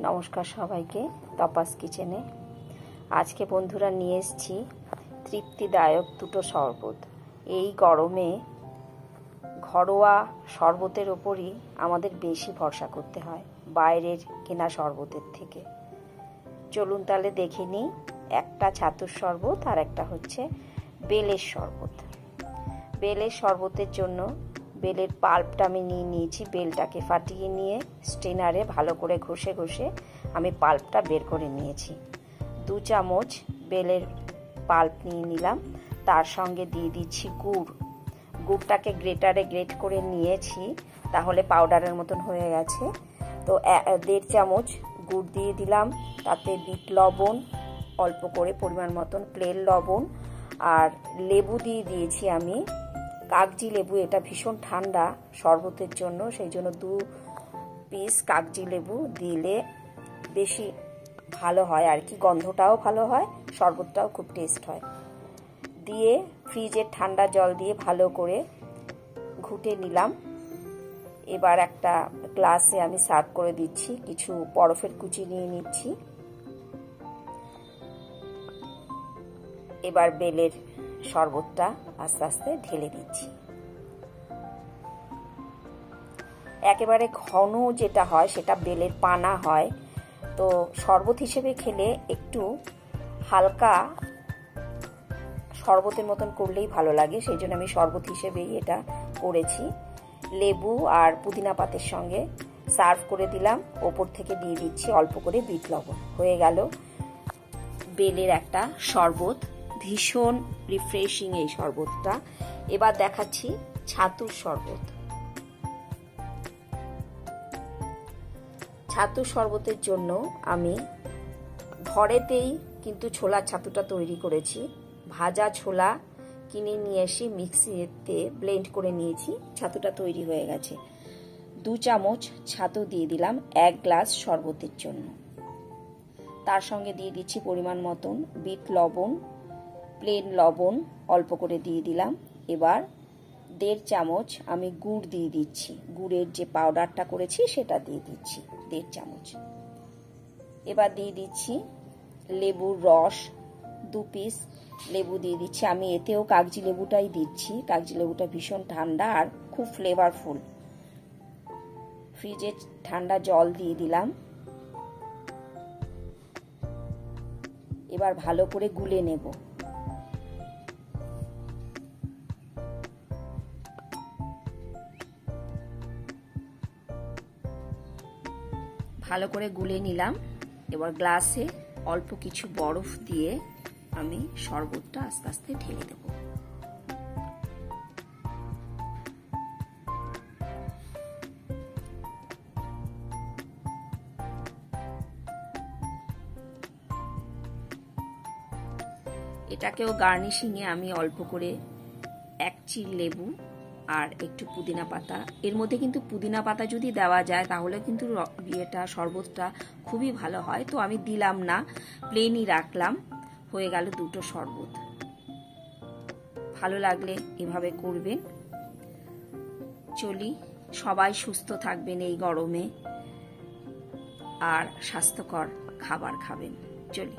নমস্কার সবাইকে তপাস কিচেনে। আজকে বন্ধুরা নিয়ে এসেছি তৃপ্তিদায়ক দুটো শরবত। এই গরমে ঘরোয়া শরবতের ওপরই আমাদের বেশি ভরসা করতে হয় বাইরের কেনা শরবতের থেকে। চলুন তাহলে দেখে নিই। একটা ছাতুর শরবত আর একটা হচ্ছে বেলের শরবত। বেলের শরবতের জন্য বেলের পাল্পটা আমি নিয়ে নিয়েছি। বেলটাকে ফাটিয়ে নিয়ে স্ট্রেনারে ভালো করে ঘষে ঘষে আমি পাল্পটা বের করে নিয়েছি। 2 চামচ বেলের পাল্প নিয়ে নিলাম। তার সঙ্গে দিয়ে দিচ্ছি গুড়। গুড়টাকে গ্রেটারে গ্রেট করে নিয়েছি, তাহলে পাউডারের মতন হয়ে গেছে। তো 1.5 চামচ গুড় দিয়ে দিলাম। তাতে বিট লবণ অল্প করে পরিমাণ মতন, প্লেন লবণ, আর লেবু দিয়ে দিয়েছি আমি কাগজি লেবু। এটা ভীষণ ঠান্ডা শরবতের জন্য, সেই জন্য 2 পিস কাগজি লেবু দিলে বেশি ভালো হয় আর কি, গন্ধটাও ভালো হয়, শরবতটাও খুব টেস্ট হয়। দিয়ে ফ্রিজের ঠান্ডা জল দিয়ে ভালো করে ঘুটে নিলাম। এবার একটা গ্লাসে আমি সার্ভ করে দিচ্ছি। কিছু বরফের কুচি নিয়ে নিচ্ছি। এবার বেলের শরবতটা আস্তে আস্তে ঢেলে দিচ্ছি। একেবারে ঘন যেটা হয় সেটা বেলের পানা হয়, তো শরবত হিসেবে খেলে একটু হালকা শরবতের মতন করলেই ভালো লাগে, সেই জন্য আমি শরবত হিসেবেই এটা করেছি। লেবু আর পুদিনা পাতার সঙ্গে সার্ভ করে দিলাম। ওপর থেকে দিয়ে দিচ্ছি অল্প করে বিট লবণ। হয়ে গেল বেলের একটা শরবত। ভীষণ রিফ্রেশিং এই শরবতটা। এবার দেখাচ্ছি ছাতুর শরবত। ছাতুর শরবতের জন্য আমি ঘরেতেই কিন্তু ছোলার ছাতুটা তৈরি করেছি। ভাজা ছোলা কিনে নিয়ে এসে মিক্সিতে ব্লেন্ড করে নিয়েছি, ছাতুটা তৈরি হয়ে গেছে। 2 চামচ ছাতু দিয়ে দিলাম 1 গ্লাস শরবতের জন্য। তার সঙ্গে দিয়ে দিচ্ছি পরিমাণ মতন বিট লবণ, প্লেন লবণ অল্প করে দিয়ে দিলাম। এবার 1.5 চামচ আমি গুড় দিয়ে দিচ্ছি। গুড়ের যে পাউডারটা করেছি সেটা দিয়ে দিচ্ছি 1.5 চামচ। এবার দিয়ে দিচ্ছি লেবুর রস, 2 পিস লেবু দিয়ে দিচ্ছি। আমি এতেও কাগজি লেবুটাই দিচ্ছি। কাগজি লেবুটা ভীষণ ঠান্ডা আর খুব ফ্লেভারফুল। ফ্রিজে ঠান্ডা জল দিয়ে দিলাম। এবার ভালো করে গুলে নেব। ভালো করে গুলে নিলাম। এবার গ্লাসে অল্প কিছু বরফ দিয়ে আমি শরবতটা আস্তে আস্তে ঢেলে দেব। এটাকেও গার্নিশিংয়ে আমি অল্প করে 1 চির লেবু আর একটু পুদিনা পাতা, এর মধ্যে কিন্তু পুদিনা পাতা যদি দেওয়া যায় তাহলে কিন্তু এটা শরবতটা খুবই ভালো হয়, তো আমি দিলাম না, প্লেনই রাখলাম। হয়ে গেল দুটো শরবত। ভালো লাগলে এভাবে করবেন। চলি, সবাই সুস্থ থাকবেন এই গরমে আর স্বাস্থ্যকর খাবার খাবেন। চলি।